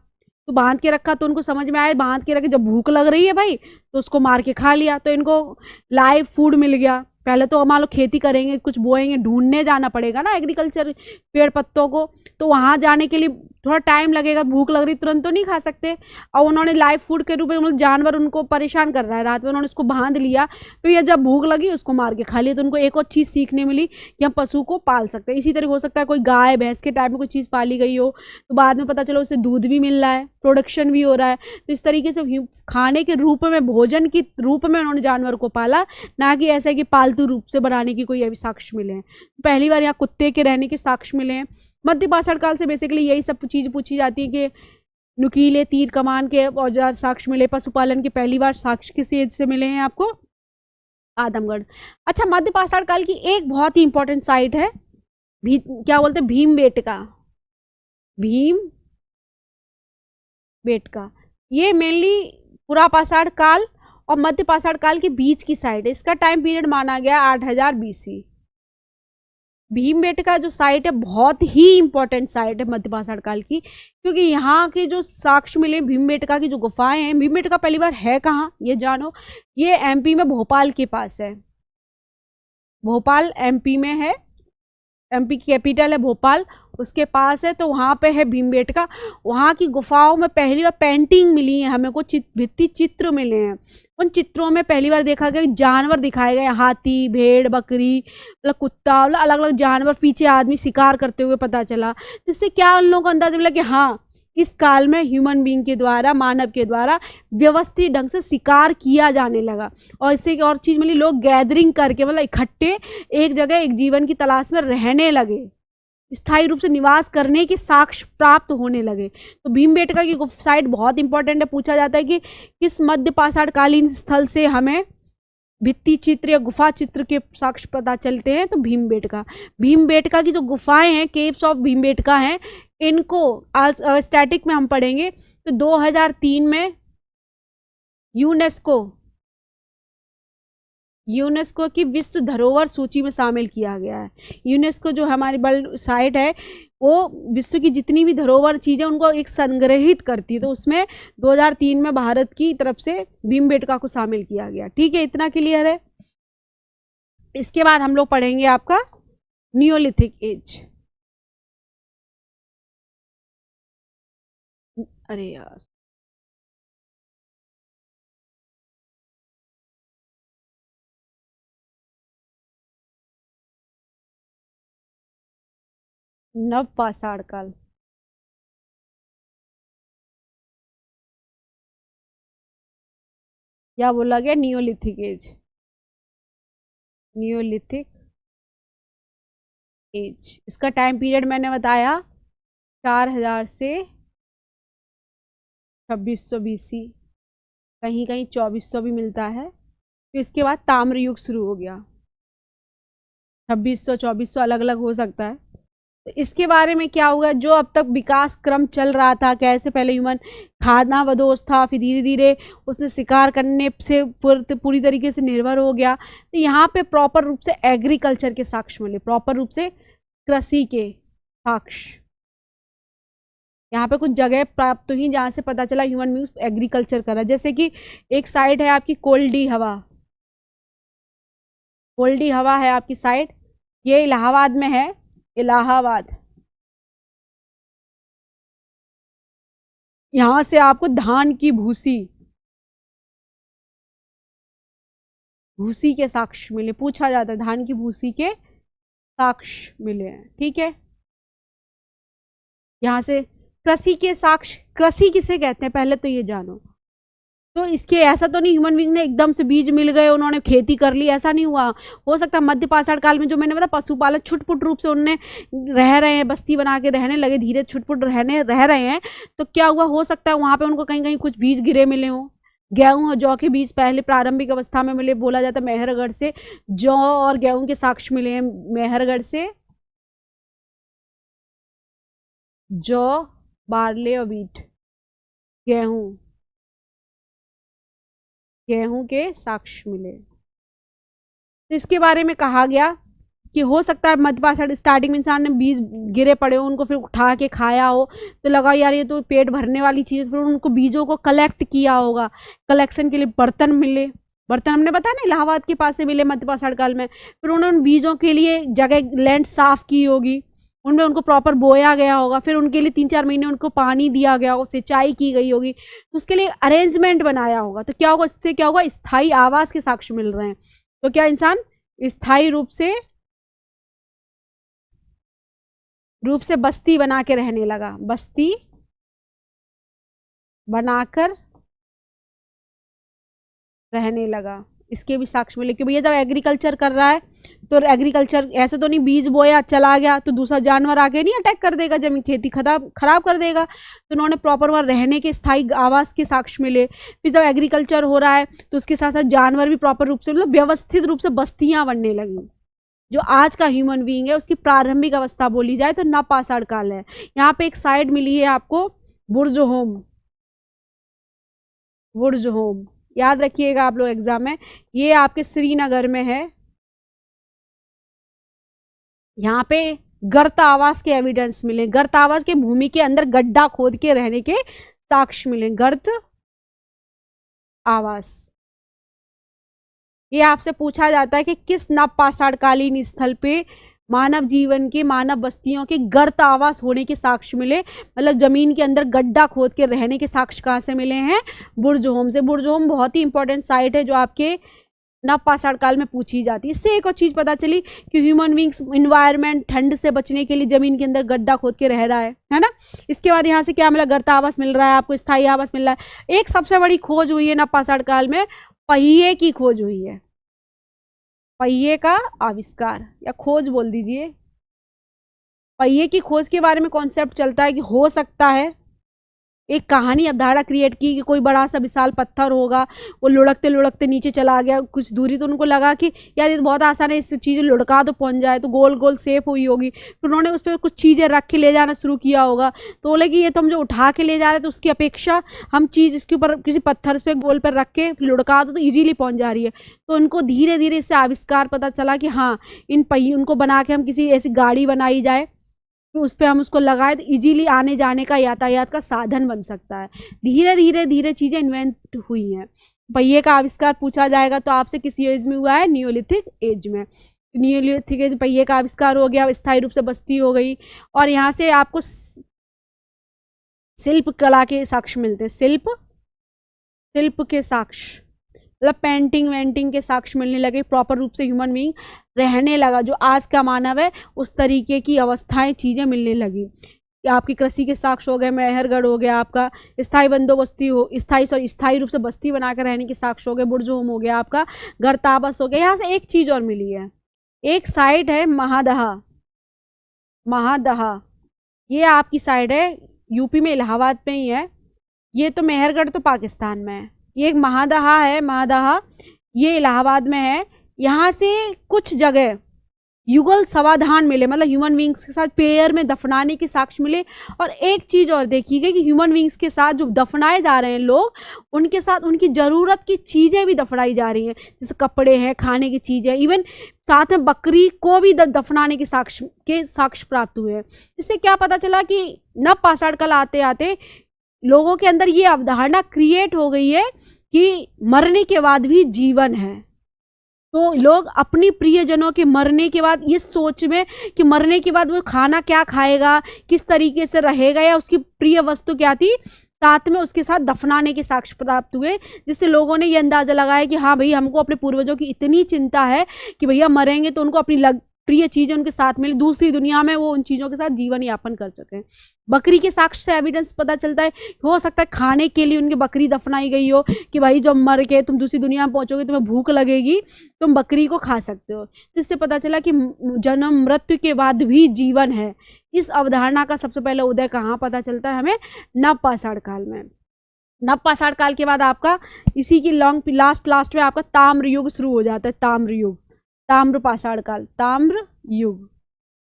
तो बांध के रखा तो उनको समझ में आया, बांध के रखे, जब भूख लग रही है भाई तो उसको मार के खा लिया, तो इनको लाइव फूड मिल गया। पहले तो मान लो खेती करेंगे, कुछ बोएंगे, ढूंढने जाना पड़ेगा ना एग्रीकल्चर पेड़ पत्तों को, तो वहां जाने के लिए थोड़ा टाइम लगेगा, भूख लग रही तुरंत तो नहीं खा सकते। और उन्होंने लाइव फूड के रूप में, मतलब जानवर उनको परेशान कर रहा है रात में, उन्होंने उसको बांध लिया, तो ये जब भूख लगी उसको मार के खा लिया। तो उनको एक और चीज़ सीखने मिली कि हम पशु को पाल सकते हैं। इसी तरह हो सकता है कोई गाय भैंस के टाइप में कोई चीज़ पाली गई हो, तो बाद में पता चलो उससे दूध भी मिल रहा है, प्रोडक्शन भी हो रहा है। तो इस तरीके से खाने के रूप में, भोजन के रूप में उन्होंने जानवर को पाला, ना कि ऐसा कि पालतू रूप से बनाने की कोई अभी साक्ष्य मिले हैं। पहली बार यहाँ कुत्ते के रहने के साक्ष्य मिले हैं। मध्य पाषाण काल से बेसिकली यही सब चीज़ पूछी जाती है कि नुकीले तीर कमान के औजार साक्ष्य मिले। पशुपालन के पहली बार साक्ष्य किस एज से मिले हैं आपको? आदमगढ़। अच्छा, मध्य पाषाण काल की एक बहुत ही इंपॉर्टेंट साइट है, क्या बोलते हैं, भीमबेटका। भीम बेटका, ये मेनली पुरा पाषाण काल और मध्य पाषाण काल के बीच की साइड है। इसका टाइम पीरियड माना गया 8000 BC। भीमबेटका जो साइट है बहुत ही इंपॉर्टेंट साइट है मध्य पाषाण काल की, क्योंकि यहाँ के जो साक्ष्य मिले भीमबेटका की जो गुफाएं हैं। भीमबेटका पहली बार है कहाँ ये जानो, ये MP में भोपाल के पास है। भोपाल MP में है, MP की कैपिटल है भोपाल, उसके पास है। तो वहाँ पे है भीमबेटका। वहाँ की गुफाओं में पहली बार पेंटिंग मिली है हमें को, भित्ति चित्र मिले हैं। उन चित्रों में पहली बार देखा गया जानवर दिखाए गए, हाथी, भेड़, बकरी, मतलब कुत्ता, मतलब अलग अलग जानवर, पीछे आदमी शिकार करते हुए पता चला। जिससे क्या उन लोगों को अंदाजा मिला कि हाँ, इस काल में ह्यूमन बीइंग के द्वारा, मानव के द्वारा व्यवस्थित ढंग से शिकार किया जाने लगा। और इससे एक और चीज़ मिली, लोग गैदरिंग करके, मतलब इकट्ठे एक जगह एक जीवन की तलाश में रहने लगे, स्थायी रूप से निवास करने के साक्ष्य प्राप्त होने लगे। तो भीमबेटका की साइट बहुत इंपॉर्टेंट है। पूछा जाता है कि किस मध्य पाषाण कालीन स्थल से हमें भित्ति चित्र या गुफा चित्र के साक्ष्य पता चलते हैं, तो भीमबेटका। भीमबेटका की जो गुफाएं हैं, केव्स ऑफ भीमबेटका हैं, इनको आज स्टैटिक में हम पढ़ेंगे तो 2003 में यूनेस्को की विश्व धरोहर सूची में शामिल किया गया है। यूनेस्को जो हमारी वर्ल्ड साइट है, वो विश्व की जितनी भी धरोहर चीज़ें उनको एक संग्रहित करती है, तो उसमें 2003 में भारत की तरफ से भीमबेटका को शामिल किया गया। ठीक है, इतना क्लियर है। इसके बाद हम लोग पढ़ेंगे आपका नियोलिथिक एज। अरे यार, नव पाषाण काल। क्या बोला गया? Neolithic age. Neolithic age. इसका टाइम पीरियड मैंने बताया 4000 से 2600 BC, कहीं कहीं 2400 भी मिलता है। तो इसके बाद ताम्र युग शुरू हो गया, 2600 2400 अलग अलग हो सकता है। तो इसके बारे में क्या हुआ, जो अब तक विकास क्रम चल रहा था, कैसे पहले ह्यूमन खानाबदोश था, फिर धीरे धीरे उसने शिकार करने से पूरी तरीके से निर्भर हो गया। तो यहाँ पे प्रॉपर रूप से एग्रीकल्चर के साक्ष्य मिले, प्रॉपर रूप से कृषि के साक्ष्य। यहाँ पे कुछ जगह प्राप्त हुई जहाँ से पता चला ह्यूमन बींग्स एग्रीकल्चर कर रहा है। जैसे कि एक साइड है आपकी कोल्डी हवा, कोल्डी हवा है आपकी साइड, ये इलाहाबाद में है, इलाहाबाद। यहां से आपको धान की भूसी, भूसी के साक्ष्य मिले, पूछा जाता है धान की भूसी के साक्ष्य मिले हैं, ठीक है। यहां से कृषि के साक्ष्य, कृषि किसे कहते हैं पहले तो ये जानो। तो इसके ऐसा तो नहीं ह्यूमन बींग ने एकदम से बीज मिल गए उन्होंने खेती कर ली, ऐसा नहीं हुआ। हो सकता है मध्य पाषाण काल में जो मैंने बताया पशुपालन छुटपुट रूप से उनने रह रहे हैं, बस्ती बना के रहने लगे, धीरे छुटपुट रह रहे हैं। तो क्या हुआ, हो सकता है वहां पे उनको कहीं कहीं कुछ बीज गिरे मिले हों, गेहूं और जौ के बीज पहले प्रारंभिक अवस्था में मिले, बोला जाता है मेहरगढ़ से जौ और गेहूं के साक्ष्य मिले हैं, मेहरगढ़ से जौ, बार्ले और बीट, गेहूं, गेहूं के साक्ष्य मिले। तो इसके बारे में कहा गया कि हो सकता है मध्य पाषाण स्टार्टिंग में इंसान ने बीज गिरे पड़े हो, उनको फिर उठा के खाया हो, तो लगा यार ये तो पेट भरने वाली चीज़, फिर उनको बीजों को कलेक्ट किया होगा, कलेक्शन के लिए बर्तन मिले, बर्तन हमने बताया ना इलाहाबाद के पास से मिले मध्य पाषाण काल में। फिर उन्होंने उन बीजों के लिए जगह लैंड साफ की होगी, उनमें उनको प्रॉपर बोया गया होगा, फिर उनके लिए 3-4 महीने उनको पानी दिया गया होगा, सिंचाई की गई होगी, तो उसके लिए अरेंजमेंट बनाया होगा। तो क्या होगा, इससे क्या होगा, स्थायी आवास के साक्ष्य मिल रहे हैं। तो क्या इंसान स्थायी रूप से बस्ती बना के रहने लगा, बस्ती बनाकर रहने लगा, इसके भी साक्ष्य मिले कि भैया जब एग्रीकल्चर कर रहा है तो एग्रीकल्चर ऐसे तो नहीं बीज बोया चला गया तो दूसरा जानवर आके नहीं अटैक कर देगा, जमीन खेती खराब कर देगा। तो उन्होंने प्रॉपर वहाँ रहने के स्थायी आवास के साक्ष्य मिले। फिर जब एग्रीकल्चर हो रहा है तो उसके साथ साथ जानवर भी प्रॉपर रूप से, मतलब व्यवस्थित रूप से बस्तियां बनने लगी। जो आज का ह्यूमन बीइंग है उसकी प्रारंभिक अवस्था बोली जाए तो नवपाषाण काल है। यहाँ पे एक साइड मिली है आपको बुर्ज होम, बुर्ज होम याद रखिएगा आप लोग एग्जाम में, ये आपके श्रीनगर में है। यहाँ पे गर्त आवास के एविडेंस मिले, गर्त आवास के भूमि के अंदर गड्ढा खोद के रहने के साक्ष्य मिले, गर्त आवास। ये आपसे पूछा जाता है कि किस नवपाषाणकालीन स्थल पे मानव जीवन के, मानव बस्तियों के गर्त आवास होने के साक्ष्य मिले, मतलब जमीन के अंदर गड्ढा खोद के रहने के साक्ष्य कहाँ से मिले हैं, बुर्ज होम से। बुर्ज होम बहुत ही इंपॉर्टेंट साइट है जो आपके नवपाषाण काल में पूछी जाती है। इससे एक और चीज पता चली कि ह्यूमन बींग्स इन्वायरमेंट ठंड से बचने के लिए जमीन के अंदर गड्ढा खोद के रह रहा है ना। इसके बाद यहाँ से क्या मिला, गर्त आवास मिल रहा है आपको, स्थायी आवास मिल रहा है। एक सबसे बड़ी खोज हुई है नवपाषाण काल में, पहिए की खोज हुई है, पहिए का आविष्कार या खोज बोल दीजिए। पहिए की खोज के बारे में कॉन्सेप्ट चलता है कि हो सकता है एक कहानी अवधारणा क्रिएट की कि कोई बड़ा सा विशाल पत्थर होगा, वो लुढ़कते लुढ़कते नीचे चला गया कुछ दूरी, तो उनको लगा कि यार ये तो बहुत आसान है, इस चीज़ लुढ़का तो पहुंच जाए, तो गोल गोल शेप हुई होगी। फिर उन्होंने उस पर कुछ चीज़ें रख के ले जाना शुरू किया होगा, तो बोले कि ये तो हम जो उठा के ले जा रहे हैं तो उसकी अपेक्षा हम चीज़ इसके ऊपर किसी पत्थर पे गोल पर रख के लुढ़का दो तो ईजिली पहुँच जा रही है। तो उनको धीरे धीरे इससे आविष्कार पता चला कि हाँ इन पहिए उनको बना के हम किसी ऐसी गाड़ी बनाई जाए तो उस पर हम उसको लगाए तो इजीली आने जाने का, यातायात का साधन बन सकता है। धीरे धीरे धीरे चीज़ें इन्वेंट हुई हैं। पहिए का आविष्कार पूछा जाएगा तो आपसे किस एज में हुआ है, नियोलिथिक एज में। नियोलिथिक एज पहिए का आविष्कार हो गया, स्थायी रूप से बस्ती हो गई। और यहाँ से आपको शिल्प कला के साक्ष्य मिलते हैं, शिल्प के साक्ष्य, मतलब पेंटिंग वेंटिंग के साक्ष्य मिलने लगे, प्रॉपर रूप से ह्यूमन बीइंग रहने लगा। जो आज का मानव है उस तरीके की अवस्थाएं चीज़ें मिलने लगी। आपकी कृषि के साक्ष्य हो गए, मेहरगढ़ हो गया आपका, स्थायी बंदोबस्ती हो, स्थायी रूप से बस्ती बनाकर रहने के साक्ष्य हो गए, बुर्ज होम हो गया आपका, गर्ताबस हो गया। यहाँ से एक चीज़ और मिली है, एक साइट है महादहा, महादहा, ये आपकी साइड है, यूपी में इलाहाबाद में ही है। ये तो मेहरगढ़ तो पाकिस्तान में है। ये एक महादहा है, महादहा ये इलाहाबाद में है। यहाँ से कुछ जगह युगल समाधान मिले, मतलब ह्यूमन बींग्स के साथ पेयर में दफनाने के साक्ष्य मिले। और एक चीज और देखी गई कि ह्यूमन बींग्स के साथ जो दफनाए जा रहे हैं लोग, उनके साथ उनकी जरूरत की चीजें भी दफनाई जा रही हैं, जैसे कपड़े हैं, खाने की चीजें, इवन साथ में बकरी को भी दफनाने के साक्ष्य प्राप्त हुए हैं। इससे क्या पता चला कि नव पाषाण काल आते आते लोगों के अंदर ये अवधारणा क्रिएट हो गई है कि मरने के बाद भी जीवन है। तो लोग अपनी प्रियजनों के मरने के बाद ये सोच में कि मरने के बाद वो खाना क्या खाएगा, किस तरीके से रहेगा, या उसकी प्रिय वस्तु क्या थी, साथ में उसके साथ दफनाने के साक्ष्य प्राप्त हुए, जिससे लोगों ने ये अंदाजा लगाया कि हाँ भाई, हमको अपने पूर्वजों की इतनी चिंता है कि भैया मरेंगे तो उनको अपनी प्रिय चीजें उनके साथ मिले, दूसरी दुनिया में वो उन चीजों के साथ जीवन यापन कर सकें। बकरी के साक्ष्य से एविडेंस पता चलता है, हो सकता है खाने के लिए उनकी बकरी दफनाई गई हो कि भाई जब मर के तुम दूसरी दुनिया में पहुंचोगे, तुम्हें भूख लगेगी, तुम बकरी को खा सकते हो। जिससे पता चला कि जन्म मृत्यु के बाद भी जीवन है। इस अवधारणा का सबसे पहले उदय कहाँ पता चलता है हमें? नव पाषाण काल में। नव पाषाण काल के बाद आपका इसी की लास्ट में आपका ताम्र युग शुरू हो जाता है। ताम्र युग, ताम्र पाषाण काल, ताम्र युग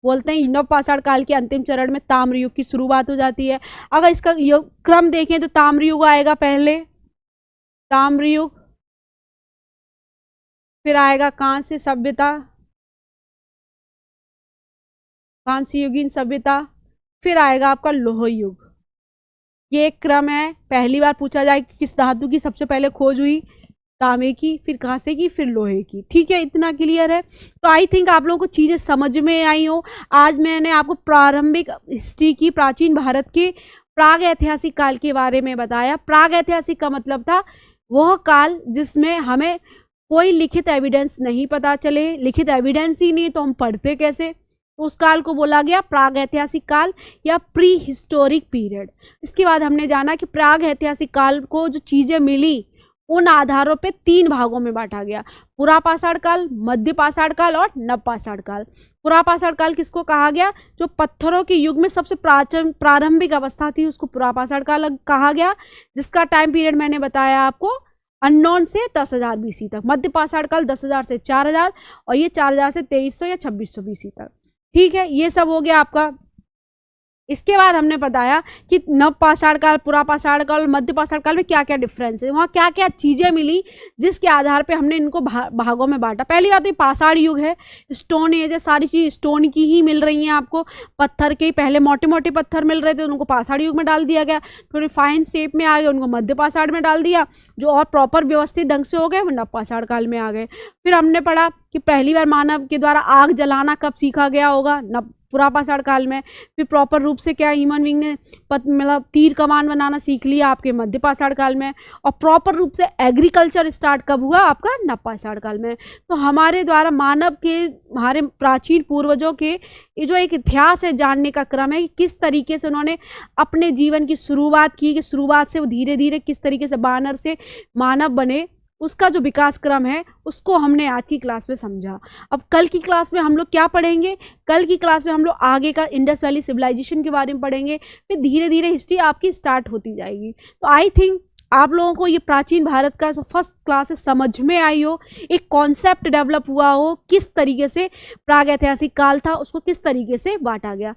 बोलते हैं। नव पाषाण काल के अंतिम चरण में ताम्र युग की शुरुआत हो जाती है। अगर इसका क्रम देखें तो ताम्र युग आएगा पहले, ताम्र युग, फिर आएगा कांस्य सभ्यता, कांस्य युगीन सभ्यता, फिर आएगा आपका लौह युग। ये एक क्रम है। पहली बार पूछा जाए कि किस धातु की सबसे पहले खोज हुई? तांबे की, फिर कांसे की, फिर लोहे की। ठीक है, इतना क्लियर है। तो आई थिंक आप लोगों को चीजें समझ में आई हो। आज मैंने आपको प्रारंभिक हिस्ट्री की, प्राचीन भारत के प्राग ऐतिहासिक काल के बारे में बताया। प्राग ऐतिहासिक का मतलब था वह काल जिसमें हमें कोई लिखित एविडेंस नहीं पता चले, लिखित एविडेंस ही नहीं तो हम पढ़ते कैसे? उस काल को बोला गया प्राग ऐतिहासिक काल या प्री हिस्टोरिक पीरियड। इसके बाद हमने जाना कि प्राग ऐतिहासिक काल को जो चीजें मिली उन आधारों पे 3 भागों में बांटा गया, पुरापाषाण काल, मध्य पाषाण काल और नवपाषाण काल। पुरापाषाण काल किसको कहा गया? जो पत्थरों के युग में सबसे प्रारंभिक अवस्था थी उसको पुरापाषाण काल कहा गया, जिसका टाइम पीरियड मैंने बताया आपको अननोन से 10,000 बीसी तक। मध्य पाषाण काल 10,000 से 4,000 और ये 4,000 से 2300 या 2600 बीसी तक। ठीक है, ये सब हो गया आपका। इसके बाद हमने बताया कि नव पाषाण काल, पुरापाषाण काल और मध्य पाषाण काल में क्या क्या डिफरेंस है, वहाँ क्या क्या चीजें मिली जिसके आधार पे हमने इनको भागों में बांटा। पहली बात तो पाषाण युग है, स्टोन एज है, सारी चीज स्टोन की ही मिल रही हैं आपको। पत्थर के पहले मोटे मोटे पत्थर मिल रहे थे, उनको पाषाण युग में डाल दिया गया। थोड़ी फाइन शेप में आ गए, उनको मध्य पाषाण में डाल दिया। जो और प्रॉपर व्यवस्थित ढंग से हो गए वो नव पाषाण काल में आ गए। फिर हमने पढ़ा कि पहली बार मानव के द्वारा आग जलाना कब सीखा गया होगा? पुरापाषाण काल में। फिर प्रॉपर रूप से क्या ह्यूमन बीइंग ने मतलब तीर कमान बनाना सीख लिया आपके मध्य पाषाण काल में। और प्रॉपर रूप से एग्रीकल्चर स्टार्ट कब हुआ? आपका नव पाषाण काल में। तो हमारे द्वारा मानव के, हमारे प्राचीन पूर्वजों के ये जो एक इतिहास है जानने का क्रम है कि किस तरीके से उन्होंने अपने जीवन की शुरुआत की, कि शुरुआत से वो धीरे धीरे किस तरीके से बानर से मानव बने, उसका जो विकास क्रम है उसको हमने आज की क्लास में समझा। अब कल की क्लास में हम लोग क्या पढ़ेंगे? कल की क्लास में हम लोग आगे का इंडस वैली सिविलाइजेशन के बारे में पढ़ेंगे। फिर धीरे धीरे हिस्ट्री आपकी स्टार्ट होती जाएगी। तो आई थिंक आप लोगों को ये प्राचीन भारत का जो फर्स्ट क्लास है समझ में आई हो, एक कॉन्सेप्ट डेवलप हुआ हो, किस तरीके से प्राग ऐतिहासिक काल था उसको किस तरीके से बांटा गया।